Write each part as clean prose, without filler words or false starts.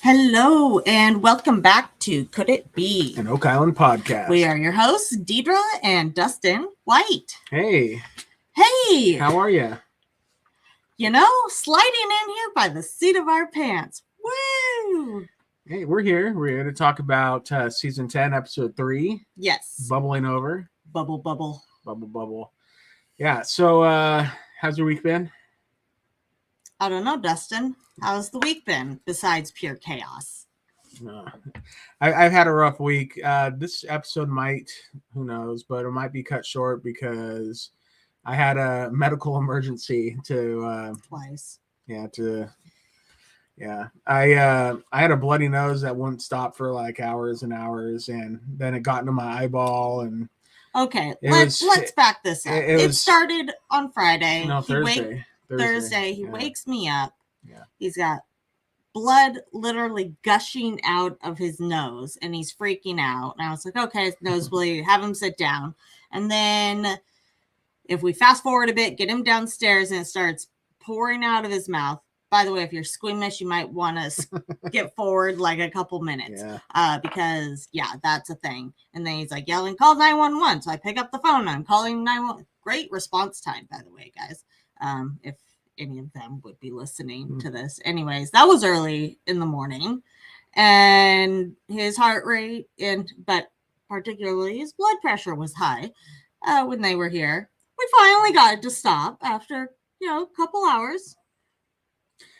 Hello and welcome back to Could It Be? An Oak Island podcast. We are your hosts, Deidre and Dustin White. Hey. Hey. How are you? You know, sliding in here by the seat of our pants. Woo! Hey, we're here. We're here to talk about season 10, episode 3. Yes. Bubbling over. Bubble, bubble. Bubble, bubble. Yeah, so how's your week been? I don't know, Dustin. How's the week been besides pure chaos? I've had a rough week. This episode might, who knows, but it might be cut short because I had a medical emergency to twice. I had a bloody nose that wouldn't stop for like hours and hours, and then it got into my eyeball. And okay, let's back this up. It started on Friday. No, Thursday. Thursday. He wakes me up. Yeah. He's got blood literally gushing out of his nose and he's freaking out. And I was like, okay, it's nosebleed, have him sit down. And then if we fast forward a bit, get him downstairs and it starts pouring out of his mouth. By the way, if you're squeamish, you might want to get forward like a couple minutes because, that's a thing. And then he's like yelling, call 911. So I pick up the phone. I'm calling 911. Great response time, by the way, guys. If any of them would be listening to this. Anyways, that was early in the morning. And his heart rate, but particularly his blood pressure was high when they were here. We finally got it to stop after, a couple hours.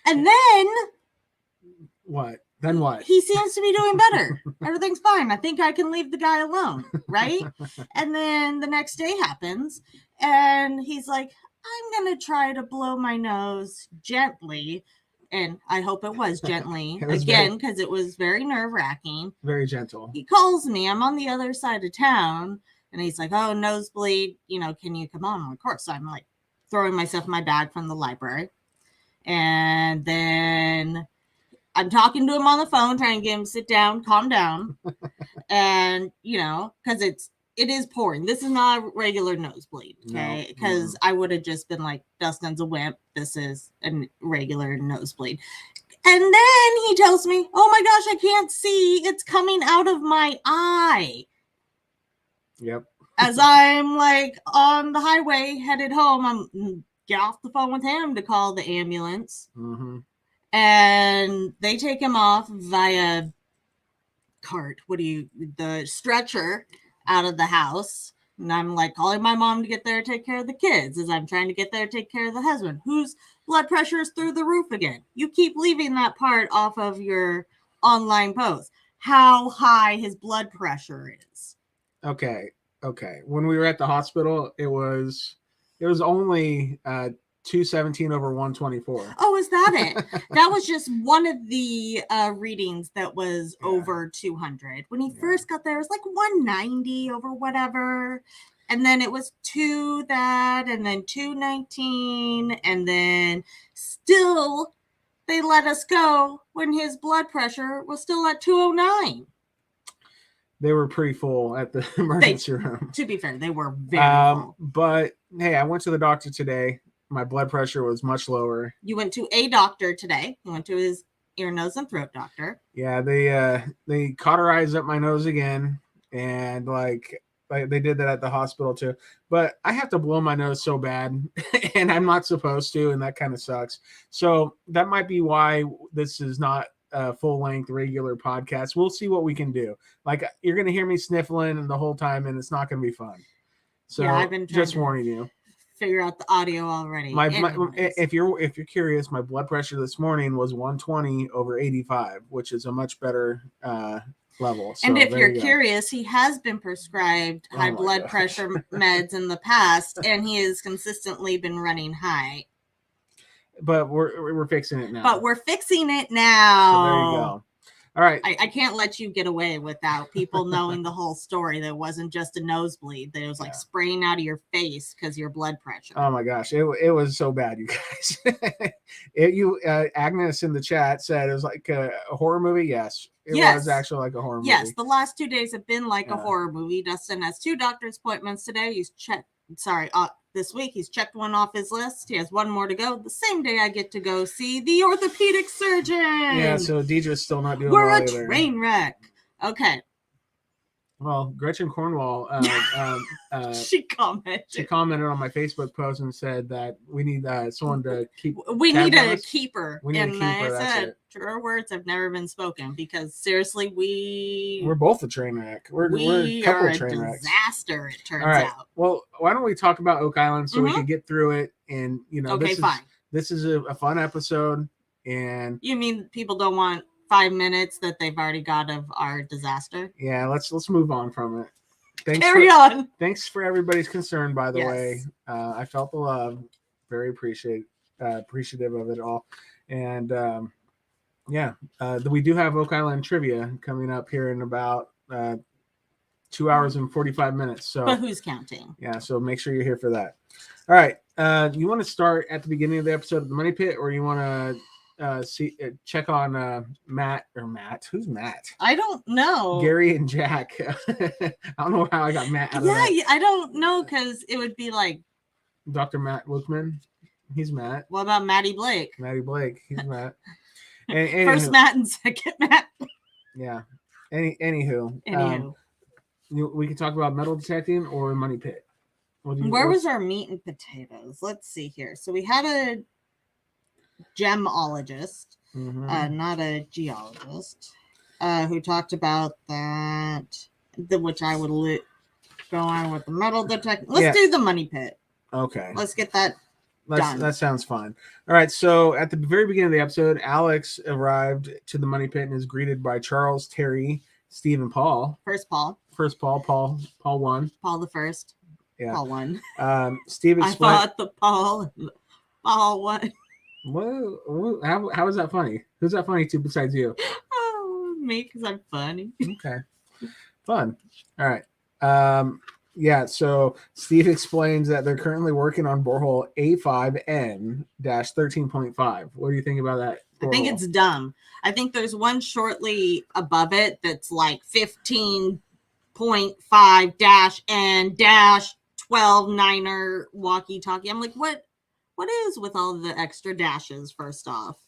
And then... What? Then what? He seems to be doing better. Everything's fine. I think I can leave the guy alone, right? And then the next day happens, and he's like, I'm going to try to blow my nose gently. And I hope it was gently, because it was very nerve-wracking. Very gentle. He calls me. I'm on the other side of town, and he's like, oh, nosebleed, can you come on? Of course, I'm like throwing myself in my bag from the library. And then I'm talking to him on the phone, trying to get him to sit down, calm down. And, because it is pouring. This is not a regular nosebleed, okay? Because I would have just been like, Dustin's a wimp. This is a regular nosebleed. And then he tells me, oh my gosh, I can't see. It's coming out of my eye. Yep. As I'm like on the highway headed home, I'm get off the phone with him to call the ambulance. Mm-hmm. And they take him off via the stretcher out of the house. And I'm like calling my mom to get there to take care of the kids as I'm trying to get there to take care of the husband whose blood pressure is through the roof again. You keep leaving that part off of your online post. How high his blood pressure is. Okay. When we were at the hospital, it was only 217 over 124. Oh, is that it? That was just one of the readings that was over 200. When he first got there, it was like 190 over whatever. And then it was 2 that, and then 219. And then still, they let us go when his blood pressure was still at 209. They were pretty full at the emergency room. To be fair, they were very full. But, hey, I went to the doctor today. My blood pressure was much lower. You went to a doctor today. You went to his ear, nose, and throat doctor. Yeah, they cauterized up my nose again. And, like they did that at the hospital, too. But I have to blow my nose so bad. And I'm not supposed to. And that kind of sucks. So that might be why this is not full-length regular podcast. We'll see what we can do. Like, you're going to hear me sniffling the whole time, and it's not going to be fun. So I've been just warning you. Figure out the audio already. If you're curious, my blood pressure this morning was 120 over 85, which is a much better level. So and if you're curious, he has been prescribed high blood pressure meds in the past, and he has consistently been running high. But we're fixing it now. So there you go. All right. I can't let you get away without people knowing the whole story. That wasn't just a nosebleed. That it was like spraying out of your face because your blood pressure. Oh my gosh, it was so bad, you guys. Agnes in the chat said it was like a horror movie. Yes, it was actually like a horror movie. Yes, the last 2 days have been like a horror movie. Dustin has 2 doctor's appointments today. He's checked. This week he's checked one off his list. He has 1 more to go. The same day I get to go see the orthopedic surgeon. Yeah, so Deidre's still not doing We're well a either. Train wreck. Okay. Well, Gretchen Cornwall, she commented on my Facebook post and said that we need someone to keep. We need a keeper. We need a keeper. I said, truer words have never been spoken because seriously, we're both a train wreck. We're a couple of train wrecks. Disaster. It turns out. Well, why don't we talk about Oak Island so we can get through it? And this is a fun episode. And you mean people don't want 5 minutes that they've already got of our disaster? Yeah, let's move on from it. Thanks for everybody's concern, by the way. I felt the love. Very appreciative of it all. And we do have Oak Island trivia coming up here in about 2 hours and 45 minutes. So, but who's counting? Yeah, so make sure you're here for that. All right. You want to start at the beginning of the episode of the Money Pit, or you want to check on Matt? Who's Matt? I don't know. Gary and Jack. I don't know how I got Matt out of that. I don't know, because it would be like Dr. Matt Lukeman. He's Matt. What about Maddie Blake? Maddie Blake. He's Matt. First Matt and second Matt. Yeah. Anywho. We can talk about metal detecting or Money Pit. Where was our meat and potatoes? Let's see here. So we had a gemologist, not a geologist, who talked about that, which I would go on with the metal detector. Let's do the Money Pit. Okay. Let's get that done. That sounds fine. All right. So at the very beginning of the episode, Alex arrived to the Money Pit and is greeted by Charles, Terry, Steve, and Paul. Paul 1. Paul the first. Yeah. Paul 1. Steve explained. I thought the Paul 1. Whoa, how is that funny? Who's that funny to besides you? Oh, me, because I'm funny. Okay. Fun. All right. So Steve explains that they're currently working on borehole A5N-13.5. What do you think about that borehole? I think it's dumb. I think there's one shortly above it that's like 15.5-N-12-9er walkie-talkie. I'm like, what is with all the extra dashes, first off?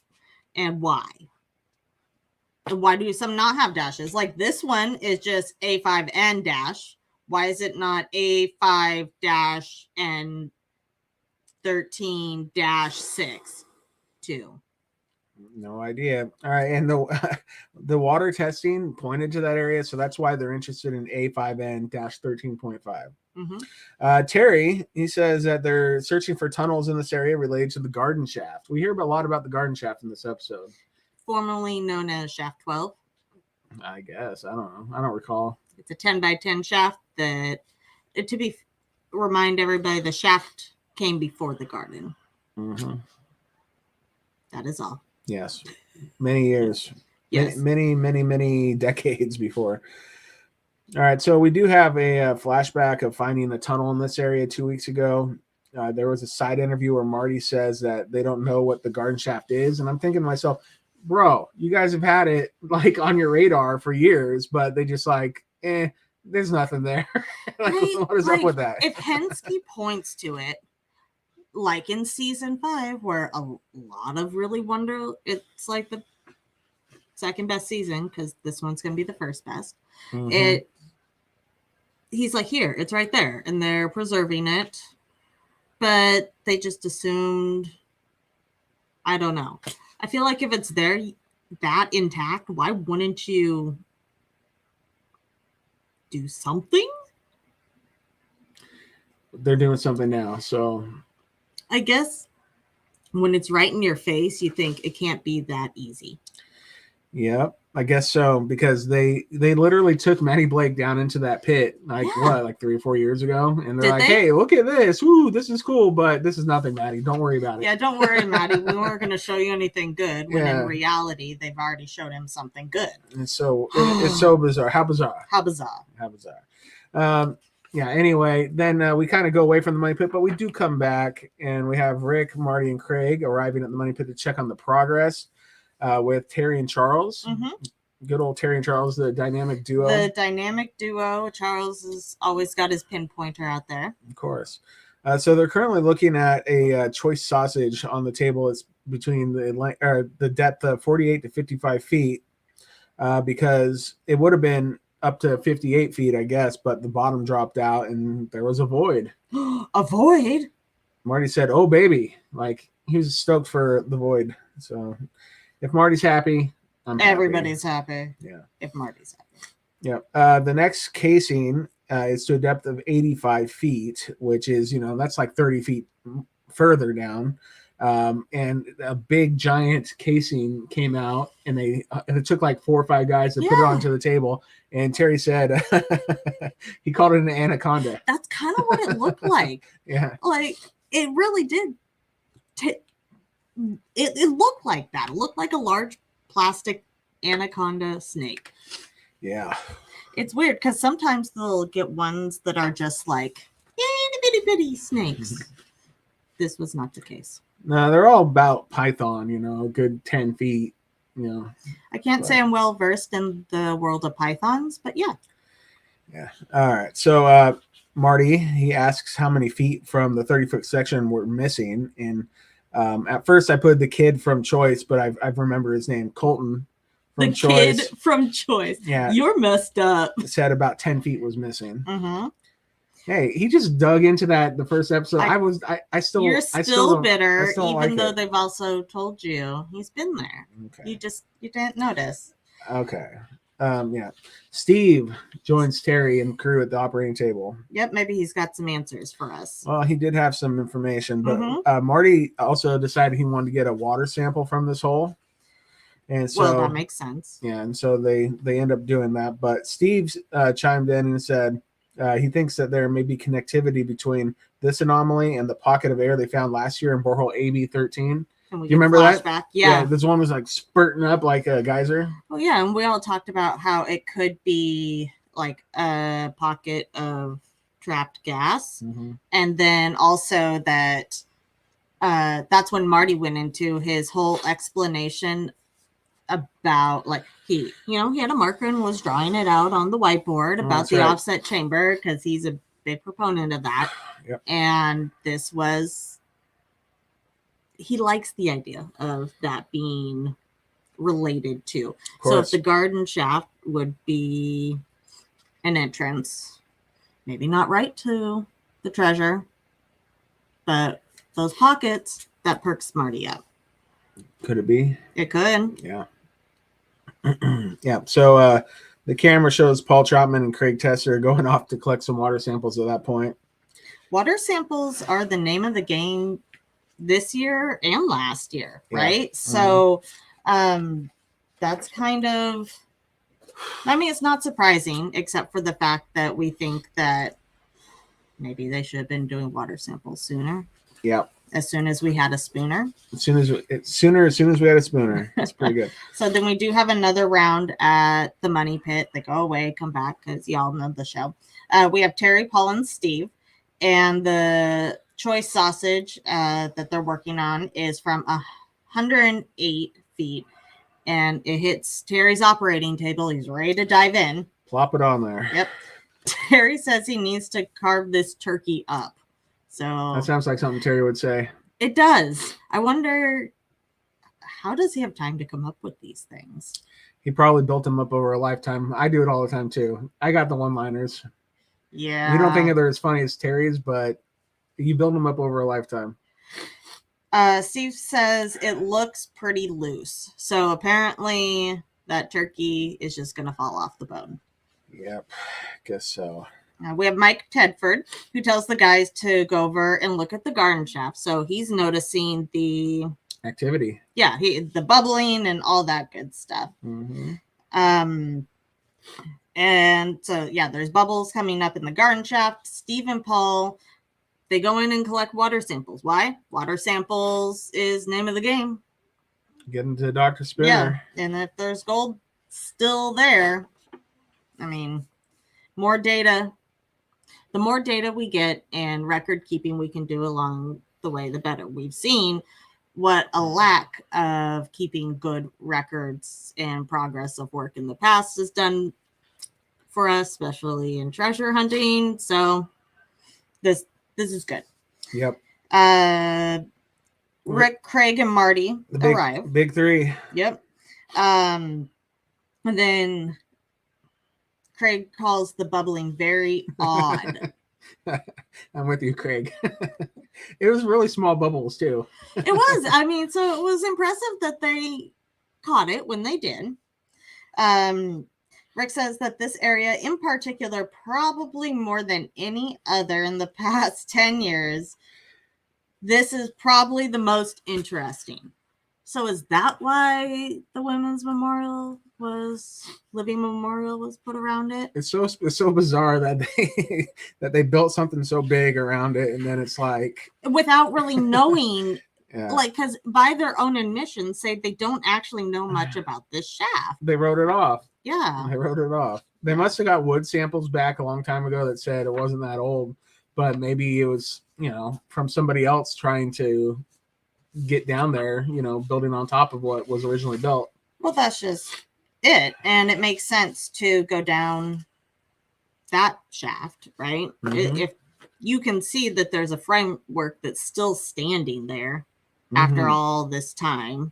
And why? And why do some not have dashes? Like this one is just A5N dash. Why is it not A5-N-13-6 too? No idea. All right, and the water testing pointed to that area, so that's why they're interested in A5N-13.5. Terry, he says that they're searching for tunnels in this area related to the garden shaft. We hear a lot about the garden shaft in this episode. Formerly known as Shaft 12. I guess. I don't know. I don't recall. It's a 10x10 shaft that, remind everybody, the shaft came before the garden. That is all. Yes. Many years. Yes. Many decades before. All right. So we do have a flashback of finding a tunnel in this area 2 weeks ago. There was a side interview where Marty says that they don't know what the garden shaft is. And I'm thinking to myself, bro, you guys have had it like on your radar for years, but they just like, there's nothing there. What is up with that? If Henske points to it, like in season 5, where a lot of really it's like the second best season, because this one's going to be the first best. He's like, here, it's right there, and they're preserving it, but they just assumed, I don't know. I feel like if it's there that intact, why wouldn't you do something? They're doing something now, so I guess when it's right in your face, you think it can't be that easy. Yep. I guess so, because they literally took Maddie Blake down into that pit like 3 or 4 years ago, and they're hey, look at this, ooh, this is cool, but this is nothing, Maddie. Don't worry about it. Yeah, don't worry, Maddie. We weren't going to show you anything good. When in reality, they've already showed him something good. And so it's so bizarre. How bizarre? How bizarre? How bizarre? Yeah. Anyway, then we kind of go away from the money pit, but we do come back, and we have Rick, Marty, and Craig arriving at the money pit to check on the progress. With Terry and Charles. Mm-hmm. Good old Terry and Charles, the dynamic duo. The dynamic duo. Charles has always got his pinpointer out there. Of course. So they're currently looking at a choice sausage on the table. It's between the depth of 48 to 55 feet because it would have been up to 58 feet, I guess, but the bottom dropped out and there was a void. A void? Marty said, oh, baby. Like, he was stoked for the void. So... if Marty's happy, I'm happy. Everybody's happy. Yeah. If Marty's happy. Yeah. The next casing is to a depth of 85 feet, which is, that's like 30 feet further down. And a big giant casing came out, and it took like 4 or 5 guys to put it onto the table. And Terry said he called it an anaconda. That's kind of what it looked like. Yeah. Like, it really did. It looked like that. It looked like a large plastic anaconda snake. Yeah. It's weird because sometimes they'll get ones that are just like itty bitty snakes. This was not the case. No, they're all about python, a good 10 feet, I can't say I'm well versed in the world of pythons, but yeah. Yeah. All right. So Marty, he asks how many feet from the 30-foot section were missing, and at first I put the kid from Choice, but I remember his name, Colton from Choice. The kid from Choice. Yeah. You're messed up. Said about 10 feet was missing. Mm-hmm. Hey, he just dug into that the first episode. You're still bitter, even like though they've also told you he's been there. Okay. You didn't notice. Okay. Yeah. Steve joins Terry and crew at the operating table. Yep, maybe he's got some answers for us. Well, he did have some information, but Marty also decided he wanted to get a water sample from this hole. And so that makes sense. Yeah, and so they end up doing that. But Steve chimed in and said he thinks that there may be connectivity between this anomaly and the pocket of air they found last year in borehole AB13. You remember that? Yeah. This one was like spurting up like a geyser. Oh, yeah. And we all talked about how it could be like a pocket of trapped gas. Mm-hmm. And then also that that's when Marty went into his whole explanation about like he had a marker and was drawing it out on the whiteboard about the offset chamber because he's a big proponent of that. Yep. And this was... he likes the idea of that being related to. So if the garden shaft would be an entrance, maybe not right to the treasure, but those pockets, that perks Marty up. Could it be? It could. Yeah. Yeah. So the camera shows Paul Chapman and Craig Tesser going off to collect some water samples at that point. Water samples are the name of the game this year and last year, right? So that's kind of, I mean, it's not surprising except for the fact that we think that maybe they should have been doing water samples sooner. Yeah. As soon as we had a spooner. As soon as we had a spooner. That's pretty good. So then we do have another round at the money pit. They go away, come back because y'all know the show. We have Terry, Paul, and Steve, and the choice sausage that they're working on is from 108 feet, and it hits Terry's operating table. He's ready to dive in. Plop it on there. Yep. Terry says he needs to carve this turkey up. So that sounds like something Terry would say. It does. I wonder, how does he have time to come up with these things? He probably built them up over a lifetime. I do it all the time too. I got the one-liners. Yeah. We don't think they're as funny as Terry's, but you build them up over a lifetime. Steve says it looks pretty loose. So apparently that turkey is just going to fall off the bone. Yep. Guess so. We have Mike Tedford, who tells the guys to go over and look at the garden shaft. So he's noticing the activity. Yeah, the bubbling and all that good stuff. Mm-hmm. And so, yeah, there's bubbles coming up in the garden shaft. Steve and Paul, they go in and collect water samples. Why? Water samples is name of the game. Get into Dr. Spinner. Yeah, and if there's gold still there, I mean, more data. The more data we get and record keeping we can do along the way, the better. We've seen what a lack of keeping good records and progress of work in the past has done for us, especially in treasure hunting. So this is good. Yep. Rick, Craig, and Marty arrive. Big three. Yep. And then Craig calls the bubbling very odd. I'm with you, Craig. It was really small bubbles too. It was. I mean, so it was impressive that they caught it when they did. Rick says that this area in particular, probably more than any other in the past 10 years, this is probably the most interesting. So is that why the Women's Memorial Living Memorial was put around it? It's so bizarre that they built something so big around it, and then it's like without really knowing. Yeah. Like, because by their own admission, say they don't actually know much about this shaft. They wrote it off. Yeah. They wrote it off. They must have got wood samples back a long time ago that said it wasn't that old, but maybe it was, from somebody else trying to get down there, building on top of what was originally built. Well, that's just it. And it makes sense to go down that shaft, right? Mm-hmm. If you can see that there's a framework that's still standing there after all this time,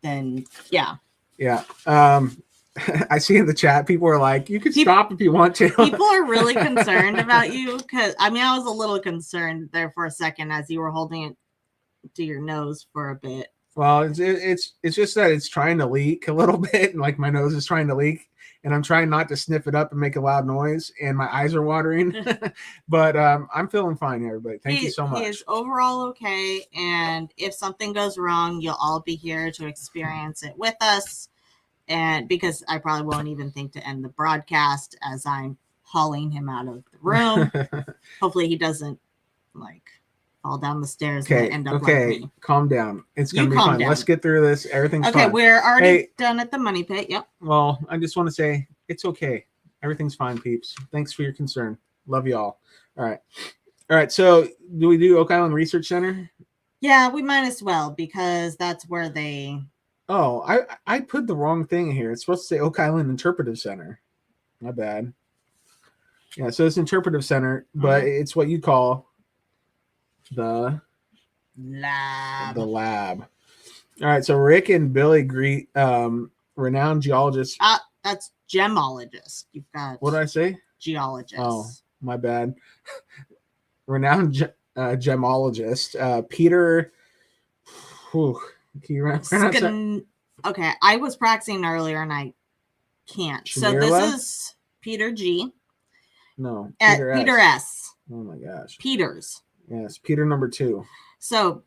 then yeah. Yeah. I see in the chat, people are like, you can stop if you want to. People are really concerned about you. Because I was a little concerned there for a second as you were holding it to your nose for a bit. Well, it's just that it's trying to leak a little bit, and like my nose is trying to leak, and I'm trying not to sniff it up and make a loud noise, and my eyes are watering. But I'm feeling fine, everybody. Thank you so much. He is overall okay, and if something goes wrong, you'll all be here to experience it with us. And because I probably won't even think to end the broadcast as I'm hauling him out of the room. Hopefully he doesn't fall down the stairs and end up like me. Calm down. It's gonna be fun. Let's get through this. Everything's fine. Okay, we're already done at the money pit. Yep. Well, I just want to say it's okay. Everything's fine, peeps. Thanks for your concern. Love you all. All right. So do we do Oak Island Research Center? Yeah, we might as well, because that's where they. Oh, I put the wrong thing here. It's supposed to say Oak Island Interpretive Center. My bad. Yeah, so it's Interpretive Center, but it's what you call the lab. All right, so Rick and Billy greet renowned geologists. That's gemologist. You've got. What did I say? Geologist. Oh, my bad. Renowned gemologist Peter. Whew, can you pronounce that? Okay, I was practicing earlier and I can't. Shmirla? So this is Peter G. No, Peter S. Oh my gosh. Peters. Yes, Peter number 2. So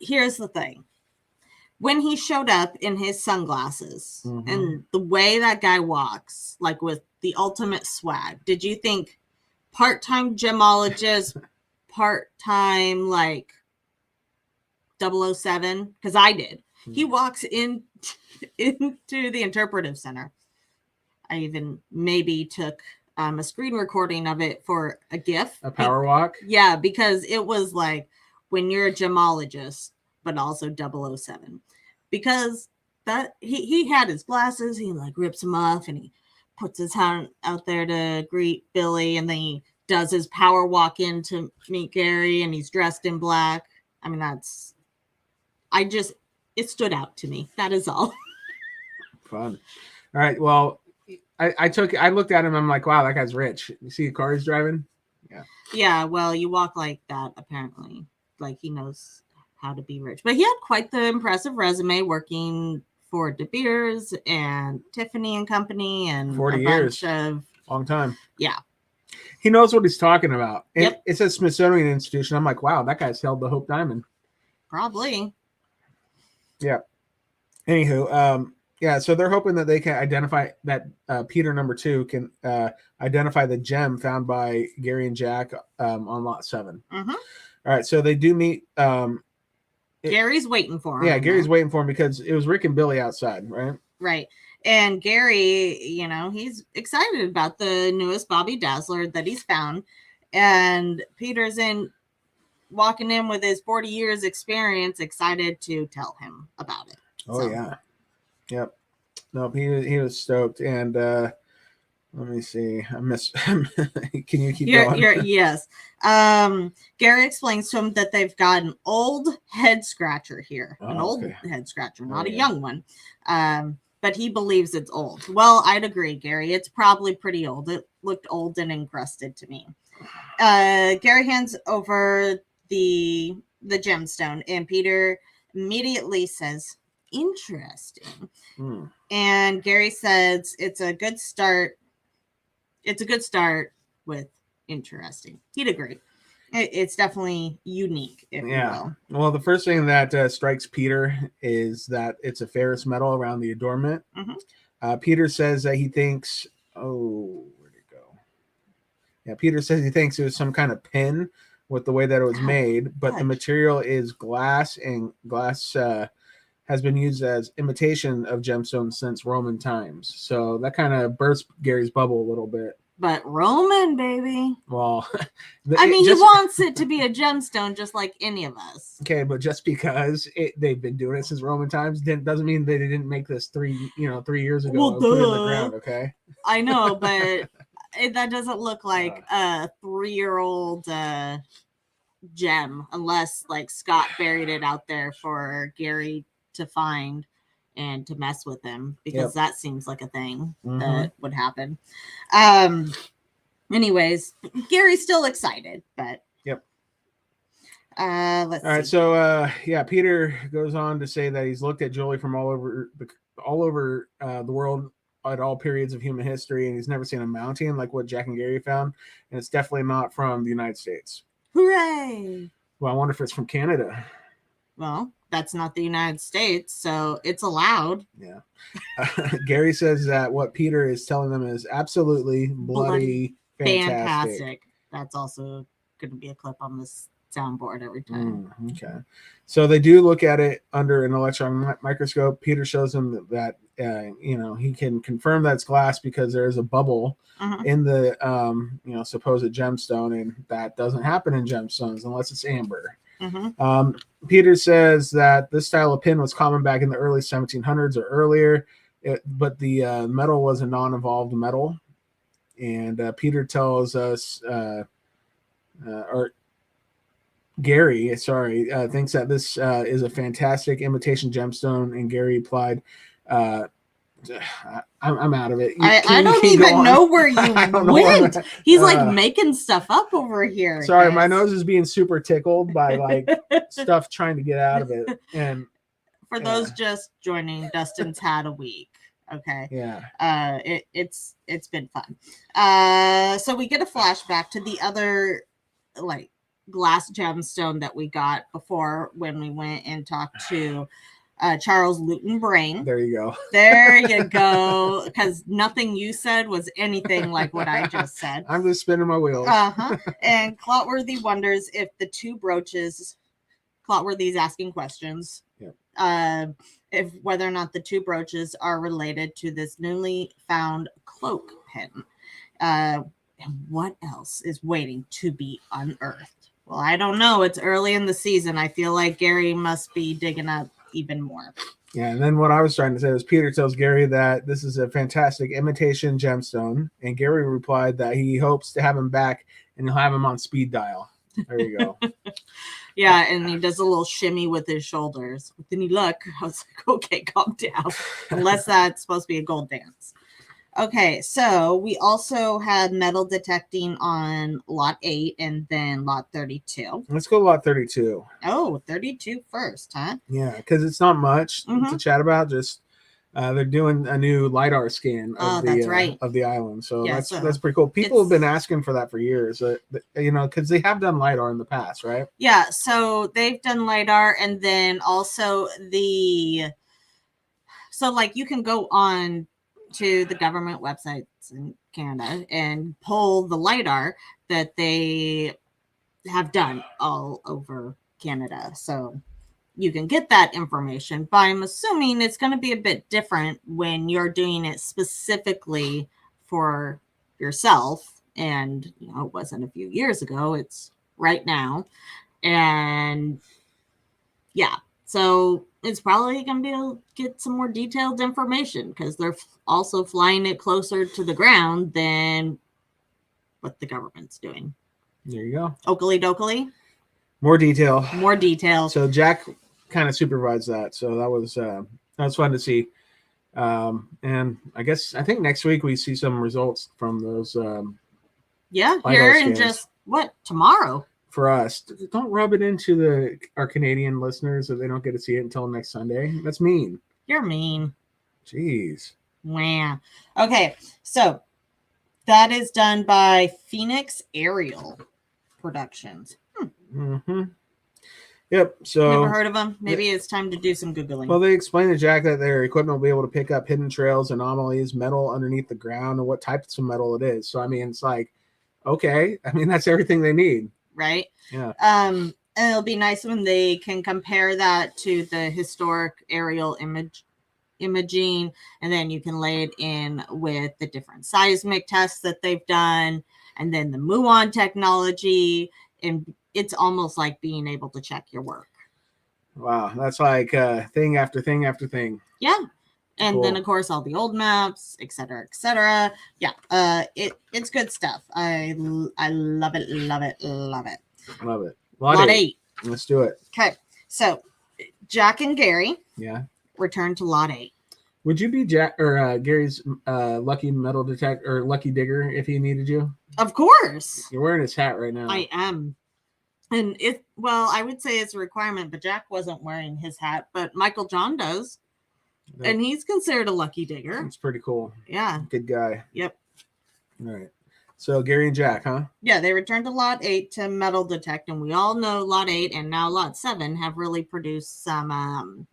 here's the thing. When he showed up in his sunglasses and the way that guy walks, like with the ultimate swag, did you think part-time gemologist, part-time 007? Because I did. He walks into the interpretive center. I even maybe took a screen recording of it for a GIF. A power walk? Yeah, because it was like when you're a gemologist, but also 007. Because that he had his glasses, he rips them off and he puts his hand out there to greet Billy, and then he does his power walk in to meet Gary, and he's dressed in black. I mean, it stood out to me. That is all. Fun. All right. Well, I looked at him. I'm like, wow, that guy's rich. You see the car he's driving? Yeah. Yeah. Well, you walk like that, apparently. He knows how to be rich. But he had quite the impressive resume working for De Beers and Tiffany and Company and 40 years. Long time. Yeah. He knows what he's talking about. Yep. It says Smithsonian Institution. I'm like, wow, that guy's held the Hope Diamond. Probably. Yeah. Anywho, Yeah, so they're hoping that they can identify that Peter number 2 can identify the gem found by Gary and Jack on lot 7. Mm-hmm. All right, so they do meet. Gary's waiting for him. Yeah, Gary's waiting for him because it was Rick and Billy outside, right? Right. And Gary, he's excited about the newest Bobby Dazzler that he's found. And Peter's walking in with his 40 years experience, excited to tell him about it. Oh, yeah. Yep. No, he was stoked. And let me see. Can you keep going? Yes. Gary explains to him that they've got an old head scratcher here. An old head scratcher, not a young one. But he believes it's old. Well, I'd agree, Gary. It's probably pretty old. It looked old and encrusted to me. Gary hands over the gemstone, and Peter immediately says, interesting. And Gary says it's a good start. It's a good start with interesting. He'd agree. It's definitely unique, if you will. Well, the first thing that strikes Peter is that it's a ferrous metal around the adornment. Peter says that he thinks, where'd it go? Yeah, Peter says he thinks it was some kind of pin with the way that it was made, but the material is glass, and glass has been used as imitation of gemstones since Roman times. So that kind of burst Gary's bubble a little bit. But Roman, baby. Well, he wants it to be a gemstone just like any of us. Okay, but just because they've been doing it since Roman times doesn't mean they didn't make this 3 years ago. Well, and put it in the ground, okay? I know, but that doesn't look like a 3-year-old gem, unless like Scott buried it out there for Gary to find and to mess with him, because that seems like a thing that would happen. Anyways, Gary's still excited, but let's see. All right, so Peter goes on to say that he's looked at jewelry from all over the world at all periods of human history, and he's never seen a mounting like what Jack and Gary found, and it's definitely not from the United States. Hooray! Well, I wonder if it's from Canada. Well, that's not the United States, so it's allowed. Yeah. Gary says that what Peter is telling them is absolutely bloody fantastic. That's also going to be a clip on this soundboard every time. Okay. So they do look at it under an electron microscope. Peter shows them that he can confirm that it's glass because there is a bubble in the supposed gemstone, and that doesn't happen in gemstones unless it's amber. Peter says that this style of pin was common back in the early 1700s or earlier, but the metal was a non-evolved metal. And Peter tells us, Gary, thinks that this is a fantastic imitation gemstone. And Gary replied, I'm out of it. I don't even know where you went. He's like making stuff up over here. Sorry, guys. My nose is being super tickled by like stuff trying to get out of it. And for those just joining, Dustin's had a week. Okay. Yeah. It's been fun. So we get a flashback to the other like glass gemstone that we got before when we went and talked to Charles Luton Brain. There you go. There you go. Because nothing you said was anything like what I just said. I'm just spinning my wheels. And Clotworthy wonders if the two brooches, Clotworthy's asking questions. Yep. If whether or not the two brooches are related to this newly found cloak pin. And what else is waiting to be unearthed? Well, I don't know. It's early in the season. I feel like Gary must be digging up even more. Yeah, and then what I was trying to say was Peter tells Gary that this is a fantastic imitation gemstone, and Gary replied that he hopes to have him back and he'll have him on speed dial. There you go. Yeah, and he does a little shimmy with his shoulders. With any luck, I was like, okay, calm down. Unless that's supposed to be a gold dance. Okay, so we also had metal detecting on lot 8 and then lot 32. Let's go lot 32. Oh, 32 first, huh? Yeah, because it's not much to chat about. Just they're doing a new LiDAR scan of the island. So that's pretty cool. People have been asking for that for years, because they have done LiDAR in the past, right? Yeah, so they've done LiDAR, and then also the So like you can go on to the government websites in Canada and pull the LiDAR that they have done all over Canada. So you can get that information, but I'm assuming it's going to be a bit different when you're doing it specifically for yourself. And, you know, it wasn't a few years ago, it's right now. And yeah, so it's probably going to be able to get some more detailed information because they're also flying it closer to the ground than what the government's doing. There you go. Oakley dokley. More detail. More detail. So Jack kind of supervised that. So that was fun to see. And I think next week we see some results from those. Here in just tomorrow. For us, don't rub it into our Canadian listeners so they don't get to see it until next Sunday. That's mean. You're mean. Jeez. Wow. Okay, so that is done by Phoenix Aerial Productions. Mm-hmm. Yep. So never heard of them. Maybe it's time to do some Googling. Well, they explained to Jack that their equipment will be able to pick up hidden trails, anomalies, metal underneath the ground, and what types of metal it is. So I mean, it's like, okay, I mean that's everything they need. Right. Yeah. And it'll be nice when they can compare that to the historic aerial imaging, and then you can lay it in with the different seismic tests that they've done, and then the muon technology, and it's almost like being able to check your work. Wow, that's like thing after thing after thing. Yeah. And cool. Then of course all the old maps, etc., etc. Yeah, it's good stuff. I love it. Love it. Lot 8. Let's do it. Okay, so Jack and Gary, return to Lot 8. Would you be Jack or Gary's lucky metal detector or lucky digger if he needed you? Of course. You're wearing his hat right now. I am. And I would say it's a requirement, but Jack wasn't wearing his hat, but Michael John does. And he's considered a lucky digger. It's pretty cool. Yeah. Good guy. Yep. All right. So Gary and Jack, huh? Yeah, they returned to Lot 8 to metal detect, and we all know Lot 8 and now Lot 7 have really produced some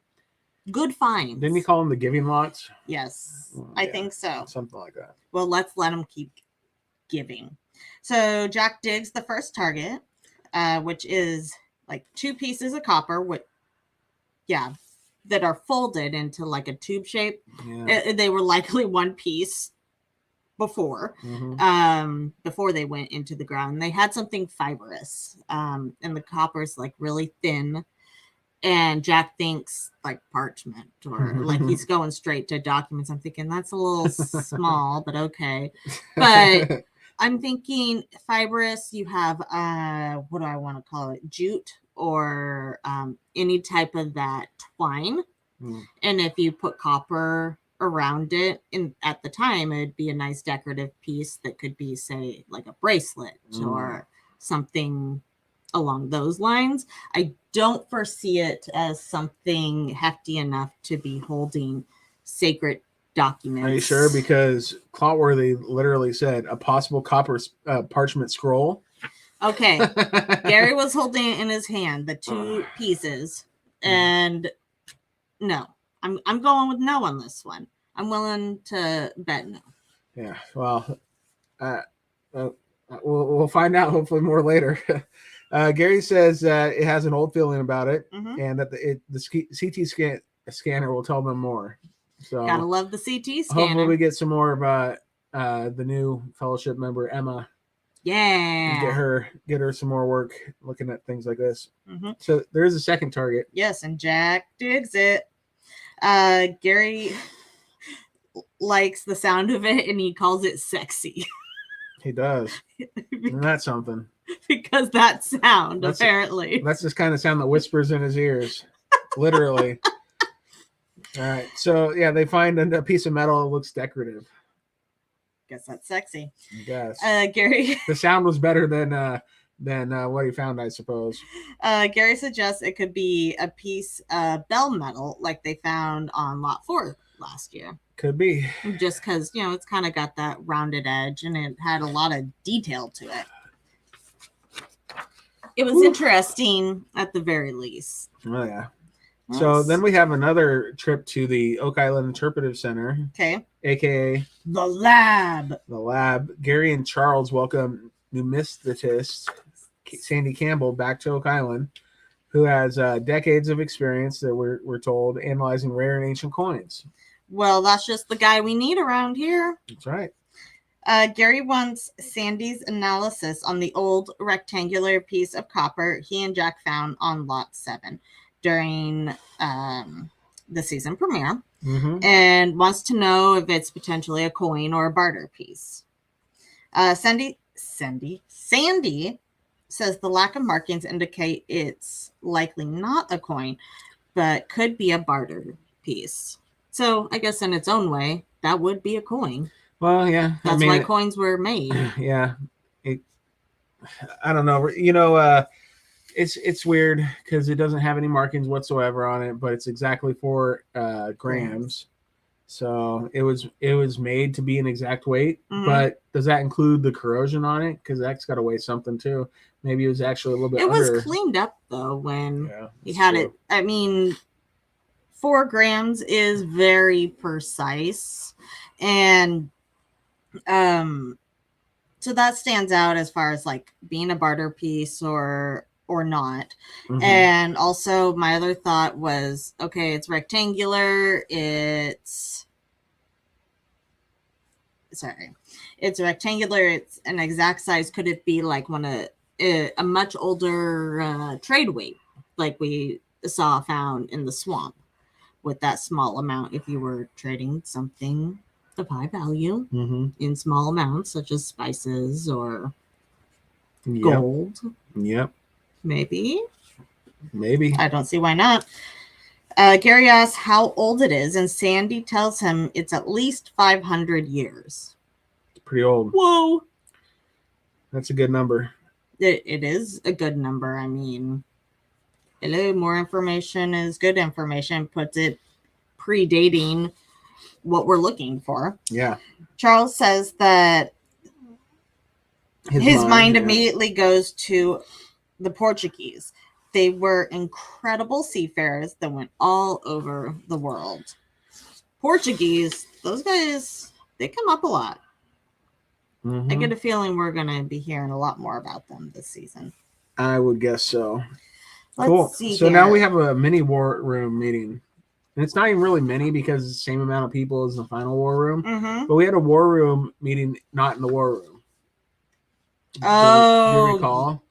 good finds. Didn't he call them the giving lots? Yes, I think so. Something like that. Well, let's let them keep giving. So Jack digs the first target, which is like 2 pieces of copper that are folded into like a tube shape. Yeah. They were likely one piece before they went into the ground. They had something fibrous, and the copper's like really thin. And Jack thinks like parchment or like he's going straight to documents. I'm thinking that's a little small, but okay. But I'm thinking fibrous, you have, what do I want to call it? Jute or any type of that twine. And if you put copper around it, at the time, it'd be a nice decorative piece that could be, say, like a bracelet or something along those lines. I don't foresee it as something hefty enough to be holding sacred documents. Are you sure? Because Clotworthy literally said a possible copper parchment scroll. Okay. Gary was holding it in his hand, the 2 pieces, and no. I'm going with no on this one. I'm willing to bet no. Yeah, well, we'll find out hopefully more later. Gary says it has an old feeling about it, and that the CT scanner will tell them more. So gotta love the CT scanner. Hopefully we get some more about the new fellowship member Emma. Yeah, get her some more work looking at things like this. So there is a second target. Yes, and Jack digs it. Gary likes the sound of it, and he calls it sexy. He does. Isn't that something? Because that sound, apparently. That's this kind of sound that whispers in his ears. Literally. All right. So, yeah, they find a piece of metal that looks decorative. Guess that's sexy. I guess. Gary. The sound was better than what he found, I suppose. Gary suggests it could be a piece of bell metal like they found on Lot 4 last year. Could be. Just because, it's kind of got that rounded edge and it had a lot of detail to it. It was interesting at the very least. Oh, yeah. So then we have another trip to the Oak Island Interpretive Center. Okay. AKA the lab. The lab. Gary and Charles welcome numismatist Sandy Campbell back to Oak Island, who has decades of experience that we're told analyzing rare and ancient coins. Well, that's just the guy we need around here. That's right. Gary wants Sandy's analysis on the old rectangular piece of copper he and Jack found on Lot 7 during the season premiere, and wants to know if it's potentially a coin or a barter piece. Sandy says the lack of markings indicate it's likely not a coin, but could be a barter piece. So I guess in its own way, that would be a coin. Well, yeah. That's why coins were made. Yeah. I don't know. It's weird because it doesn't have any markings whatsoever on it, but it's exactly 4 grams. So it was made to be an exact weight. But does that include the corrosion on it? Because that's got to weigh something too. Maybe it was actually a little bit. It was cleaned up though when he had it. I mean, 4 grams is very precise, and so that stands out as far as like being a barter piece or not. And also my other thought was, okay, it's rectangular, it's rectangular, it's an exact size. Could it be like a much older trade weight like we found in the swamp with that small amount if you were trading something of high value in small amounts, such as spices or gold? Maybe. I don't see why not. Gary asks how old it is, and Sandy tells him it's at least 500 years. It's pretty old. Whoa. That's a good number. It is a good number. I mean, hello, more information is good information. Puts it predating what we're looking for. Yeah. Charles says that his mind immediately goes to the Portuguese. They were incredible seafarers that went all over the world. Portuguese, those guys, they come up a lot. I get a feeling we're going to be hearing a lot more about them this season. I would guess so. Let's see So here. now we have a mini war room meeting. And it's not even really mini because it's the same amount of people as the final war room. But we had a war room meeting not in the war room. Do you recall?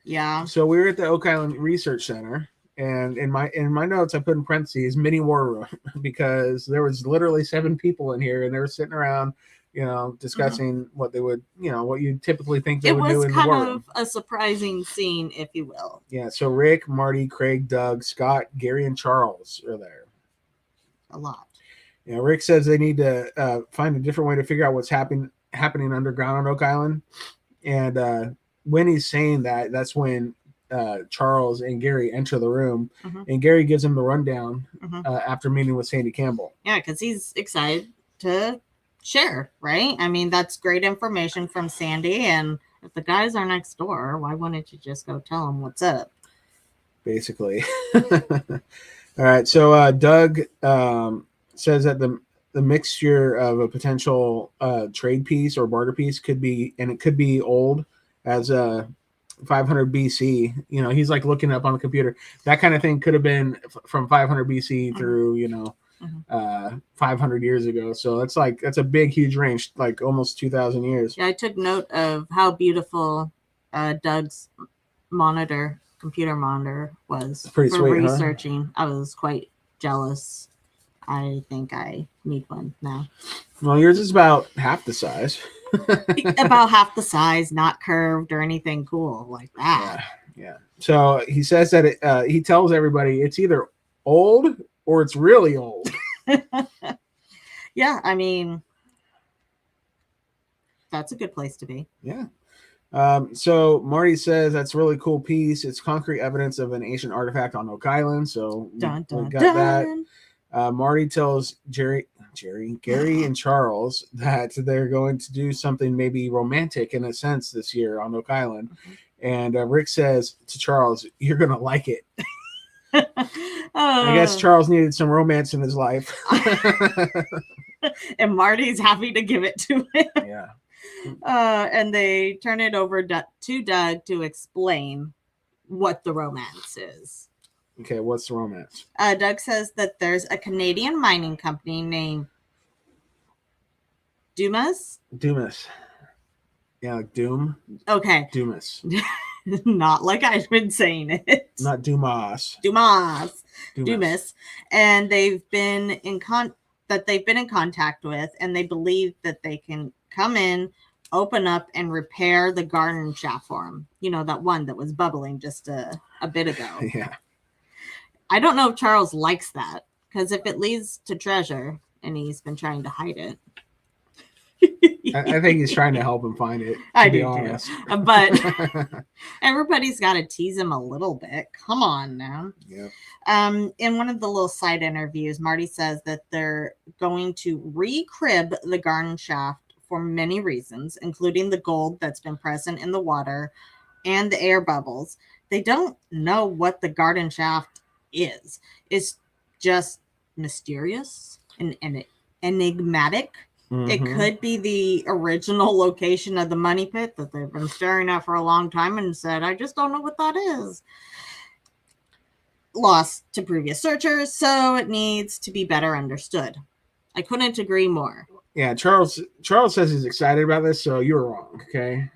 Yeah. So we were at the Oak Island Research Center, and in my notes I put in parentheses mini war room because there was literally 7 people in here, and they were sitting around, discussing what they would, what you typically think they would do in the war room. It was kind of a surprising scene, if you will. Yeah. So Rick, Marty, Craig, Doug, Scott, Gary, and Charles are there. A lot. Yeah. Rick says they need to find a different way to figure out what's happening underground on Oak Island, and when he's saying that, that's when Charles and Gary enter the room, and Gary gives him the rundown after meeting with Sandy Campbell. Yeah, because he's excited to share, right? I mean, that's great information from Sandy, and if the guys are next door, why wouldn't you just go tell them what's up? Basically. All right, so Doug says that the mixture of a potential trade piece or barter piece could be old as 500 BC. He's like looking up on the computer. That kind of thing could have been from 500 BC through 500 years ago. So that's a big, huge range, like almost 2,000 years. Yeah, I took note of how beautiful Doug's computer monitor was. Pretty for sweet, researching. Huh? I was quite jealous. I think I need one now. Well, yours is about half the size. About half the size, not curved or anything cool like that. Yeah. So he says that he tells everybody it's either old or it's really old. Yeah, I mean, that's a good place to be. Yeah. So Marty says that's a really cool piece. It's concrete evidence of an ancient artifact on Oak Island. So we got that. Marty tells Gary and Charles that they're going to do something maybe romantic in a sense this year on Oak Island. And Rick says to Charles, "You're going to like it." I guess Charles needed some romance in his life. And Marty's happy to give it to him. Yeah. And they turn it over to Doug to explain what the romance is. Okay, what's the romance? Doug says that there's a Canadian mining company named Dumas. Yeah, like Doom. Okay. Dumas. Not like I've been saying it. Not Dumas. Dumas. And they've been in contact with, and they believe that they can come in, open up, and repair the garden shaft for him. You know, that one that was bubbling just a bit ago. Yeah. I don't know if Charles likes that, because if it leads to treasure, and he's been trying to hide it. I think he's trying to help him find it, to be honest. But everybody's got to tease him a little bit. Come on now. Yep. In one of the little side interviews, Marty says that they're going to re-crib the garden shaft for many reasons, including the gold that's been present in the water and the air bubbles. They don't know what the garden shaft is. It's just mysterious and enigmatic. Mm-hmm. It could be the original location of the money pit that they've been staring at for a long time and said, I just don't know what that is. Lost to previous searchers, so it needs to be better understood. I couldn't agree more. Yeah, Charles says he's excited about this, so you were wrong, okay?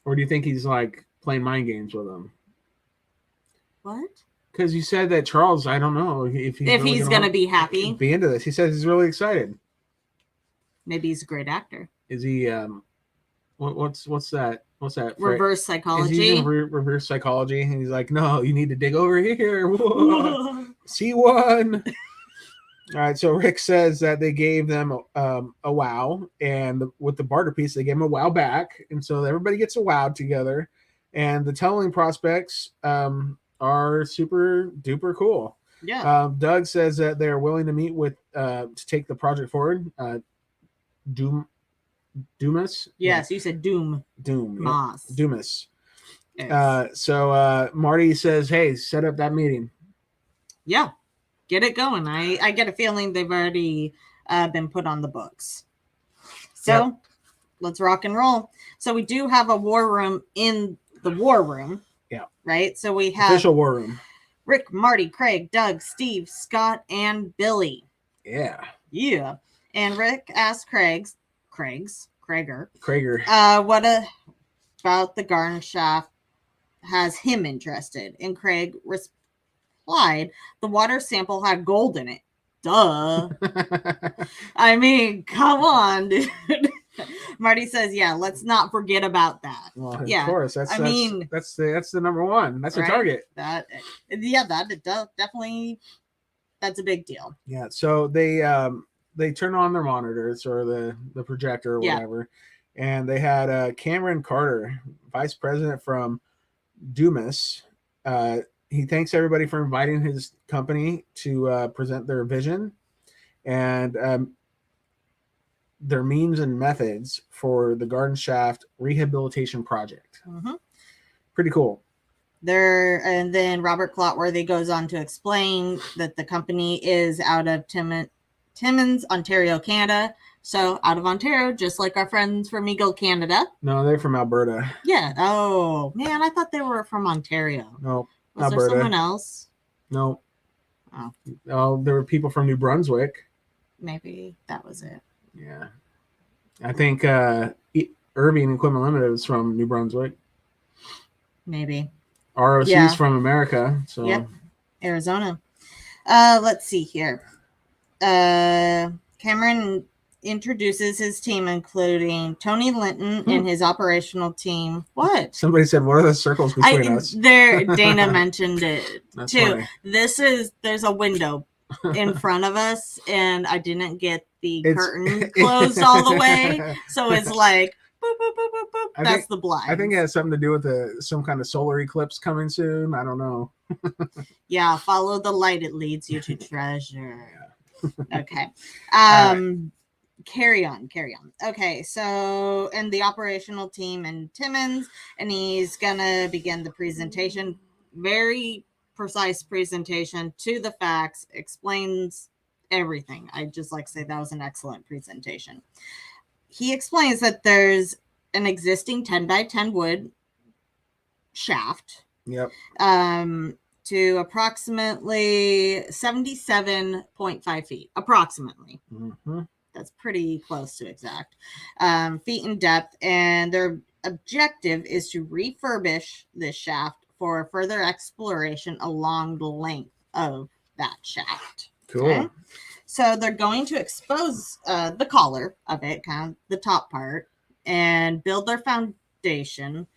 Or do you think he's like playing mind games with him? What? Because you said that Charles, I don't know if he's going to be happy. Be into this. He says he's really excited. Maybe he's a great actor. Is he? What's that? What's that? Reverse psychology. Is he in reverse psychology? And he's like, no, you need to dig over here. See one. All right. So Rick says that they gave them a wow, and with the barter piece, they gave him a wow back, and so everybody gets a wow together, and the tunneling prospects are super duper cool. Yeah. Doug says that they're willing to meet with to take the project forward. Dumas? Yes, you said Doom. Moss. Yep. Dumas. Yes. So Marty says, hey, set up that meeting. Yeah. Get it going. I get a feeling they've already been put on the books. So Let's rock and roll. So we do have a war room in the war room. Yeah. Right? So we have official war room. Rick, Marty, Craig, Doug, Steve, Scott, and Billy. Yeah. Yeah. And Rick asked Krager, what about the garden shaft has him interested? And Craig replied, the water sample had gold in it. Duh. I mean, come on, dude. Marty says, yeah, let's not forget about that. Well, of course. That's the number one. That's right? A target. That definitely, that's a big deal. Yeah. So they turn on their monitors or the projector or whatever. And they had Cameron Carter, vice president from Dumas. He thanks everybody for inviting his company to present their vision and their means and methods for the garden shaft rehabilitation project. Mm-hmm. Pretty cool. And then Robert Clotworthy goes on to explain that the company is out of Timmins, Ontario, Canada. So out of Ontario, just like our friends from Eagle, Canada. No, they're from Alberta. Yeah. Oh, man, I thought they were from Ontario. No, Was Alberta. there someone else? No. Oh, there were people from New Brunswick. Maybe that was it. Yeah. I think Irving Equipment Limited is from New Brunswick. Maybe. ROC's from America. So. Yep. Arizona. Let's see here. Cameron introduces his team, including Tony Linton and his operational team. What? Somebody said, what are the circles between us? Dana mentioned it too. Funny. There's a window in front of us, and I didn't get the curtain closed all the way. So it's like, boop, boop, boop, boop, boop. That's the blind. I think it has something to do with some kind of solar eclipse coming soon. I don't know. Yeah, follow the light. It leads you to treasure. Okay. Carry on. Okay, so and the operational team in Timmins, and he's gonna begin the presentation. Very precise presentation to the facts, explains everything. I just like to say that was an excellent presentation. He explains that there's an existing 10 by 10 wood shaft. Yep. To approximately 77.5 feet. Approximately. Mm-hmm. That's pretty close to exact. Feet in depth. And their objective is to refurbish this shaft for further exploration along the length of that shaft. Cool. Okay? So they're going to expose the collar of it, kind of the top part, and build their foundation,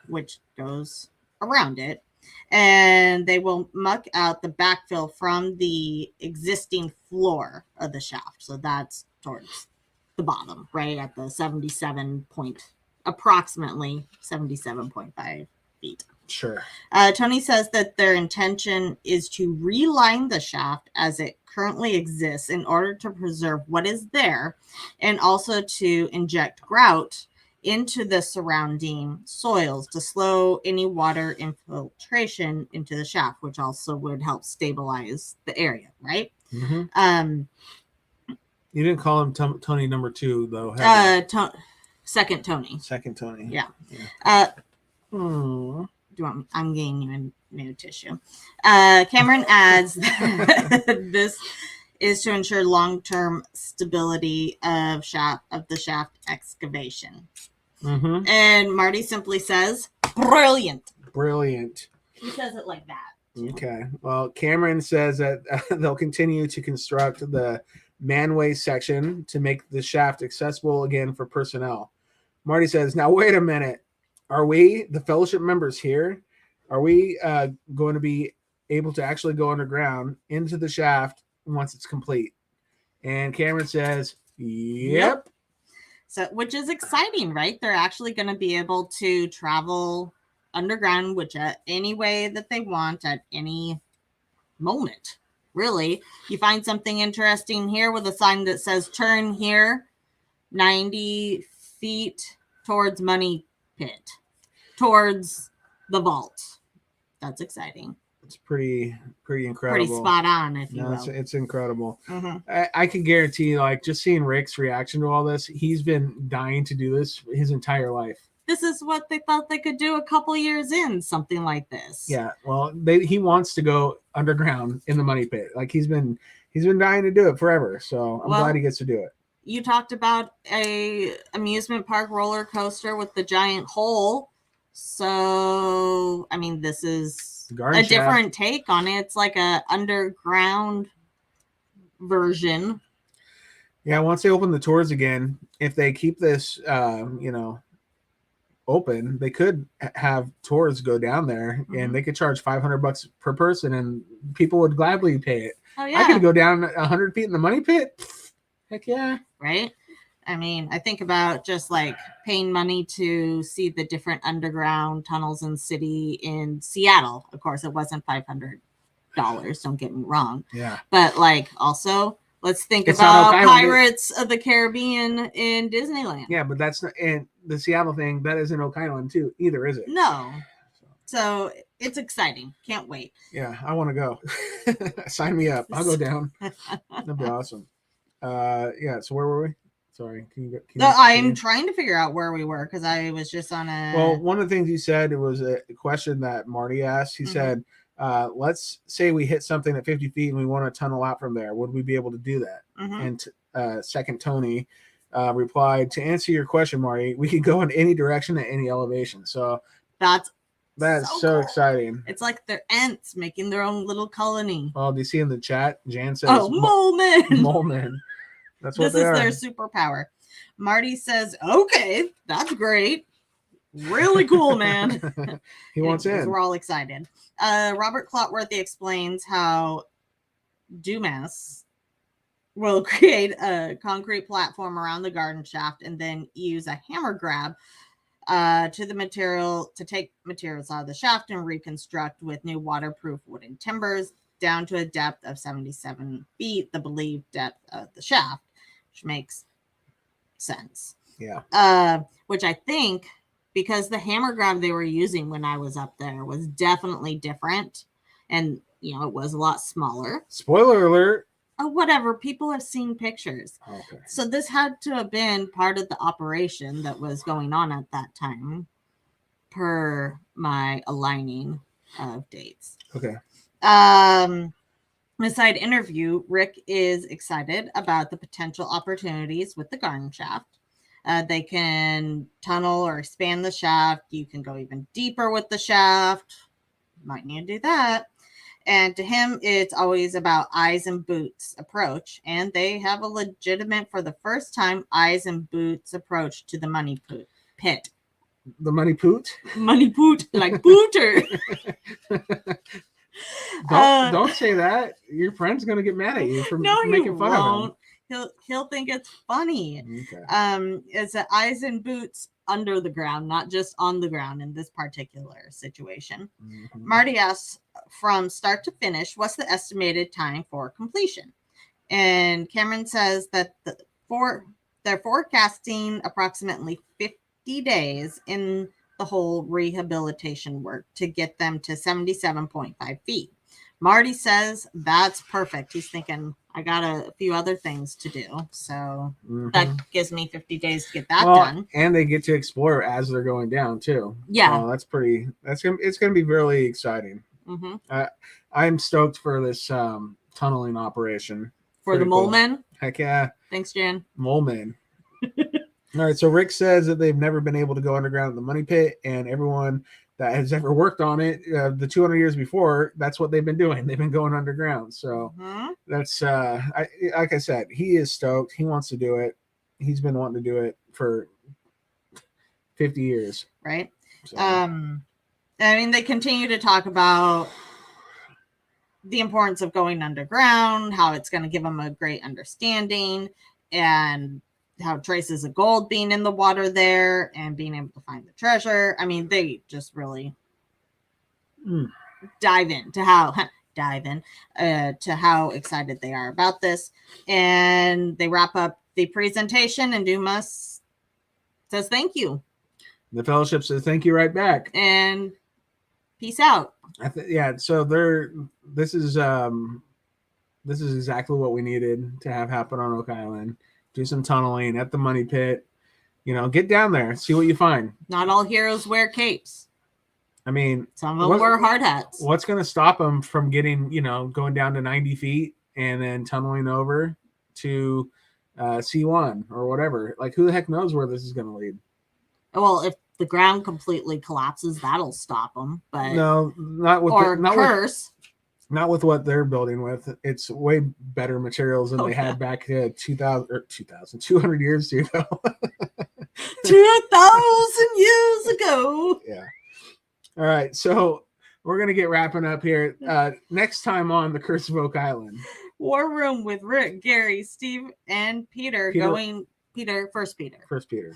which goes around it. And they will muck out the backfill from the existing floor of the shaft. So that's towards the bottom, right at the approximately 77.5 feet. Sure. Tony says that their intention is to reline the shaft as it currently exists in order to preserve what is there, and also to inject grout into the surrounding soils to slow any water infiltration into the shaft, which also would help stabilize the area, right? Mm-hmm. You didn't call him Tony number 2, though. Second Tony. Second Tony. Yeah. Do you want me? I'm getting you a new tissue. Cameron adds that this is to ensure long-term stability of the shaft excavation. Mm-hmm. And Marty simply says, "Brilliant." Brilliant. He says it like that. Okay. Well, Cameron says that they'll continue to construct the manway section to make the shaft accessible again for personnel. Marty says, "Now wait a minute. Are we, the fellowship members here, are we going to be able to actually go underground into the shaft once it's complete?" And Cameron says, "Yep." So, which is exciting, right? They're actually going to be able to travel underground, any way that they want at any moment. Really, you find something interesting here with a sign that says "Turn here, 90 feet towards Money Pit, towards the vault." That's exciting. It's pretty incredible. Pretty spot on, if you will. It's incredible. Mm-hmm. I can guarantee, like, just seeing Rick's reaction to all this, he's been dying to do this his entire life. This is what they thought they could do a couple years in, something like this. Yeah, well, he wants to go underground in the Money Pit. Like, he's been dying to do it forever. So I'm glad he gets to do it. You talked about a amusement park roller coaster with the giant hole. So, I mean, this is a different take on it. It's like a underground version. Yeah, once they open the tours again, if they keep this, open, they could have tours go down there, and they could charge $500 per person, and people would gladly pay it. Oh yeah, I could go down 100 feet in the Money Pit. Heck yeah, right? I mean, I think about just like paying money to see the different underground tunnels in Seattle. Of course, it wasn't $500. Don't get me wrong. Yeah. But like, also, let's think about Pirates of the Caribbean in Disneyland. Yeah, but that's not, and the Seattle thing, that isn't Oak Island too either, is it? No. So it's exciting. Can't wait. Yeah, I want to go. Sign me up. I'll go down. That'd be awesome. Yeah. So where were we? Sorry. I'm trying to figure out where we were because I was just on a. Well, one of the things you said, it was a question that Marty asked. He said, let's say we hit something at 50 feet and we want to tunnel out from there. Would we be able to do that? And second Tony replied, "To answer your question, Marty, we could go in any direction at any elevation." So that's so cool. Exciting. It's like they're ants making their own little colony. Oh, do you see in the chat? Jan says, mole men. Mole men. That's what this is their superpower. Marty says, "Okay, that's great. Really cool, man." He wants in. We're all excited. Robert Clotworthy explains how Dumas will create a concrete platform around the garden shaft and then use a hammer grab to take materials out of the shaft and reconstruct with new waterproof wooden timbers down to a depth of 77 feet, the believed depth of the shaft, which makes sense. Yeah. Which I think, because the hammer grab they were using when I was up there was definitely different. And, it was a lot smaller. Spoiler alert. Oh, whatever. People have seen pictures. Okay. So this had to have been part of the operation that was going on at that time, per my aligning of dates. Okay. In a side interview, Rick is excited about the potential opportunities with the garden shaft. They can tunnel or expand the shaft. You can go even deeper with the shaft. Might need to do that. And to him, it's always about eyes and boots approach. And they have a legitimate, for the first time, eyes and boots approach to the money pit. The money poot? Money poot, like pooter. Don't say that. Your friend's gonna get mad at you for making fun of him. He'll think it's funny. Okay. It's eyes and boots under the ground, not just on the ground in this particular situation. Mm-hmm. Marty asks, from start to finish, what's the estimated time for completion? And Cameron says that they're forecasting approximately 50 days in the whole rehabilitation work to get them to 77.5 feet. Marty says that's perfect. He's thinking, I got a few other things to do. So that gives me 50 days to get that done. And they get to explore as they're going down too. Yeah. So it's going to be really exciting. Mm-hmm. I'm stoked for this tunneling operation. For the mole men? Heck yeah. Thanks, Jan. Mole men. All right, so Rick says that they've never been able to go underground in the money pit, and everyone that has ever worked on it, the 200 years before, that's what they've been doing. They've been going underground. So that's, like I said, he is stoked. He wants to do it. He's been wanting to do it for 50 years. Right. So. They continue to talk about the importance of going underground, how it's going to give them a great understanding, and how traces of gold being in the water there and being able to find the treasure. They just really dive into how excited they are about this. And they wrap up the presentation, and Dumas says thank you. The fellowship says thank you right back. And peace out. So this is exactly what we needed to have happen on Oak Island. Do some tunneling at the money pit. Get down there, see what you find. Not all heroes wear capes. Some of them wear hard hats. What's going to stop them from getting, going down to 90 feet and then tunneling over to C1 or whatever? Like, who the heck knows where this is going to lead? Well, if the ground completely collapses, that'll stop them. But no, not with not with what they're building with. It's way better materials than they had back 200 years ago. 2,000 years ago. Yeah. All right. So we're going to get wrapping up here. Next time on The Curse of Oak Island. War Room with Rick, Gary, Steve, and Peter. First Peter.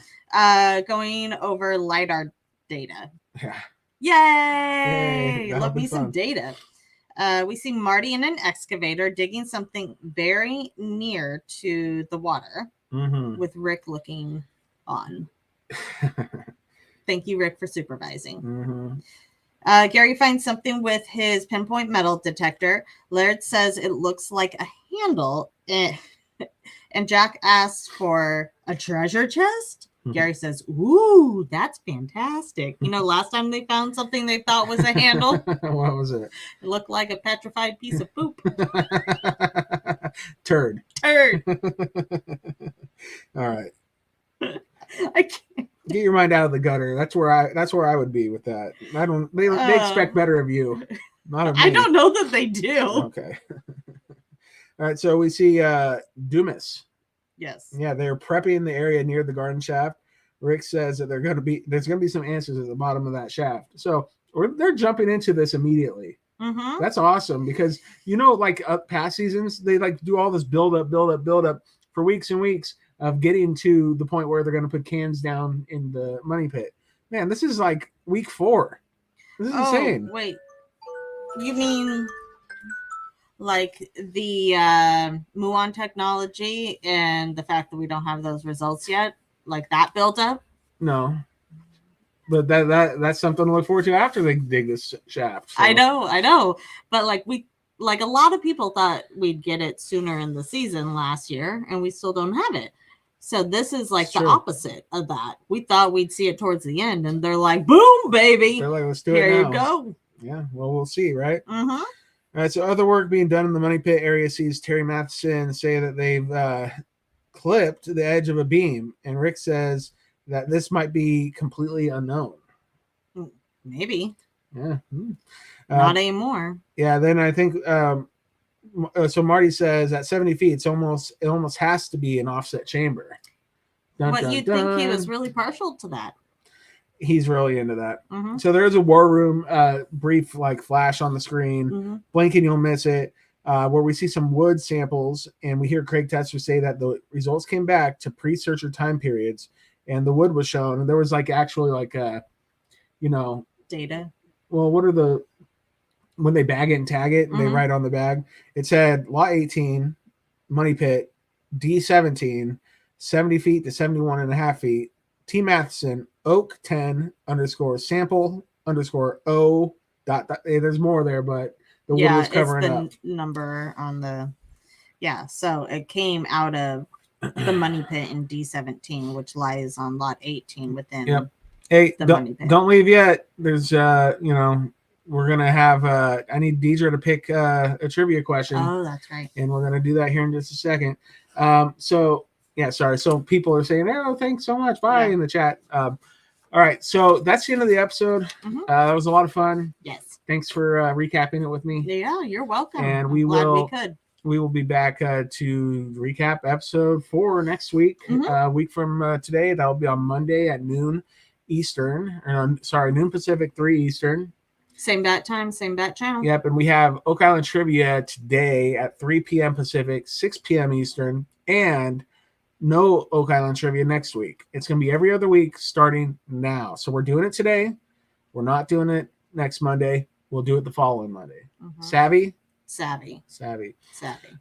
Going over LiDAR data. Yeah. Yay! Love me some data. We see Marty in an excavator digging something very near to the water with Rick looking on. Thank you, Rick, for supervising. Gary finds something with his pinpoint metal detector. Laird says it looks like a handle. And Jack asks for a treasure chest. Gary says, ooh, that's fantastic. Last time they found something they thought was a handle. What was it? It looked like a petrified piece of poop. Turd. All right. I can't. Get your mind out of the gutter. That's where I would be with that. They expect better of you, not of me. I don't know that they do. Okay. All right, so we see Dumas. Yes. Yeah, they're prepping the area near the garden shaft. Rick says that there's going to be some answers at the bottom of that shaft. So they're jumping into this immediately. That's awesome because past seasons they do all this build up for weeks and weeks of getting to the point where they're going to put cans down in the money pit. Man, this is like week 4. This is insane. Wait, you mean like the Muon technology and the fact that we don't have those results yet, like that build up? No. but that's something to look forward to after they dig this shaft. So. I know. But like a lot of people thought we'd get it sooner in the season last year, and we still don't have it. So this is like the opposite of that. We thought we'd see it towards the end, and they're like, boom, baby. They're like, let's do Here it now. You go. Yeah, well, we'll see, right? Mm-hmm. All right, so other work being done in the Money Pit area sees Terry Matheson say that they've clipped the edge of a beam, and Rick says that this might be completely unknown. Maybe. Yeah. Not anymore. Yeah, then I think so Marty says at 70 feet, it almost has to be an offset chamber. But you'd think he was really partial to that. He's really into that. Mm-hmm. So there's a war room brief like flash on the screen. Mm-hmm. Blink and you'll miss it. Where we see some wood samples, and we hear Craig Tester say that the results came back to pre-searcher time periods, and the wood was shown, and there was like actually like data. Well, what are when they bag it and tag it, and they write on the bag, it said lot 18, Money Pit, D17, 70 feet to 71.5 feet, T Matheson, Oak 10 _ sample _ O dot. There's more there, but the wood was covering up. It's the number on the. Yeah, so it came out of the Money Pit in D17, which lies on lot 18 within. Yep. Hey, don't leave yet. There's we're gonna have I need Deidre to pick a trivia question. Oh, that's right. And we're gonna do that here in just a second. So people are saying, oh, thanks so much, bye, in the chat. All right, so that's the end of the episode. Mm-hmm. That was a lot of fun. Yes. Thanks for recapping it with me. Yeah, you're welcome. And we will be back to recap episode 4 next week. A week from today. That'll be on Monday at noon Eastern. Noon Pacific, 3 Eastern. Same bat time, same bat channel. Yep, and we have Oak Island Trivia today at 3 p.m. Pacific, 6 p.m. Eastern, and no Oak Island Trivia next week. It's going to be every other week starting now. So we're doing it today. We're not doing it next Monday. We'll do it the following Monday. Mm-hmm. Savvy? Savvy.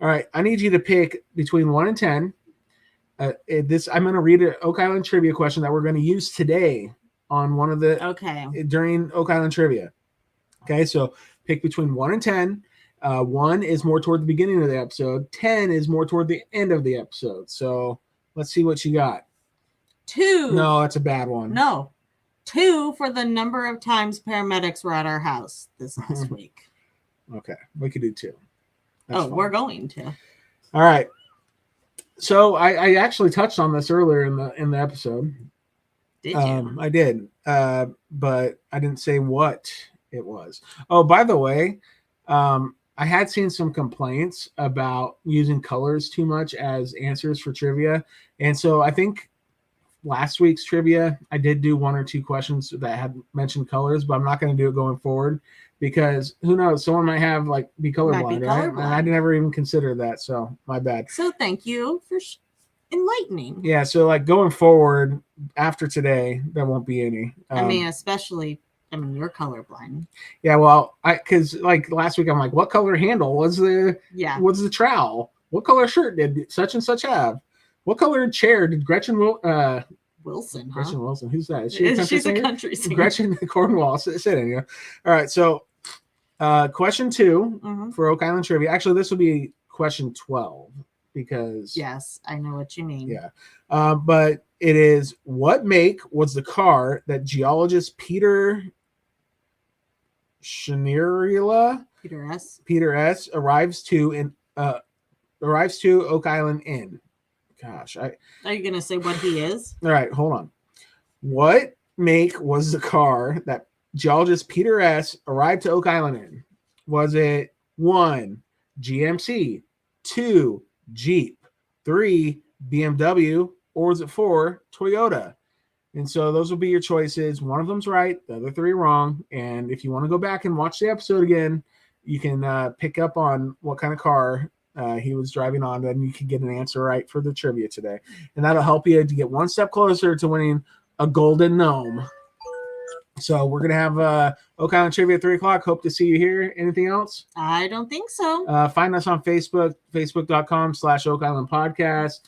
All right, I need you to pick between 1 and 10. I'm going to read an Oak Island Trivia question that we're going to use today on one of the during Oak Island Trivia. Okay, so pick between 1 and 10. 1 is more toward the beginning of the episode. 10 is more toward the end of the episode. So let's see what you got. 2. No, that's a bad one. No. 2 for the number of times paramedics were at our house this last week. Okay, we could do 2. That's fine. We're going to. All right. So I actually touched on this earlier in the episode. Did you? I did, but I didn't say what it was. Oh, by the way, I had seen some complaints about using colors too much as answers for trivia, and so I think last week's trivia I did do 1 or 2 questions that had mentioned colors, but I'm not going to do it going forward because who knows, someone might have be colorblind, right? And I never even considered that, so my bad. So thank you for enlightening. Yeah, so going forward after today, there won't be any. You're colorblind. Yeah, well, because last week I'm like, what color handle was the trowel? What color shirt did such and such have? What color chair did Gretchen Wilson? Gretchen Wilson, who's that? She's a country singer. Gretchen Cornwall. Sit in here. All right, so question 2 for Oak Island Trivia. Actually, this will be question 12 because yes, I know what you mean. Yeah, but it is, what make was the car that geologist Peter S arrives to Oak Island in? Gosh, are you gonna say what he is? All right, hold on. What make was the car that geologist Peter S arrived to Oak Island in? Was it 1 GMC, 2 Jeep, 3 BMW, or was it 4 Toyota? And so those will be your choices. One of them's right, the other 3 wrong. And if you want to go back and watch the episode again, you can pick up on what kind of car he was driving on, then you can get an answer right for the trivia today. And that'll help you to get one step closer to winning a golden gnome. So we're going to have Oak Island Trivia at 3 o'clock. Hope to see you here. Anything else? I don't think so. Find us on Facebook, facebook.com/Oak Island Podcast.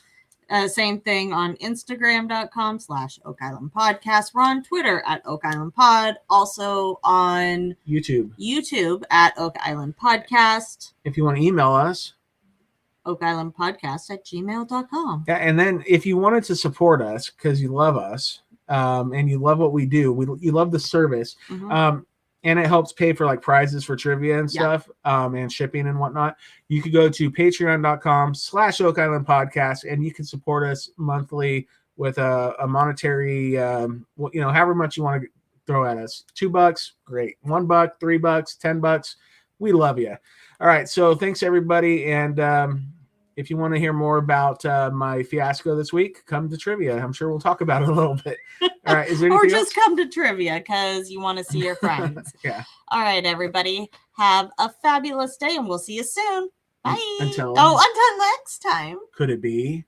Same thing on Instagram.com/OakIslandPodcast. We're on Twitter at OakIslandPod. Also on YouTube at Oak Island Podcast. If you want to email us, OakIslandPodcast@gmail.com. Yeah, and then if you wanted to support us because you love us and you love what we do, you love the service, and it helps pay for like prizes for trivia and stuff, and shipping and whatnot, you could go to patreon.com/OakIslandPodcast, and you can support us monthly with a monetary, however much you want to throw at us. $2, great. $1, $3, $10. We love you. All right. So thanks everybody. And if you want to hear more about my fiasco this week, come to trivia. I'm sure we'll talk about it a little bit. All right. Is there anything or just come to trivia because you want to see your friends. Yeah. All right, everybody. Have a fabulous day, and we'll see you soon. Bye. Until next time. Could it be?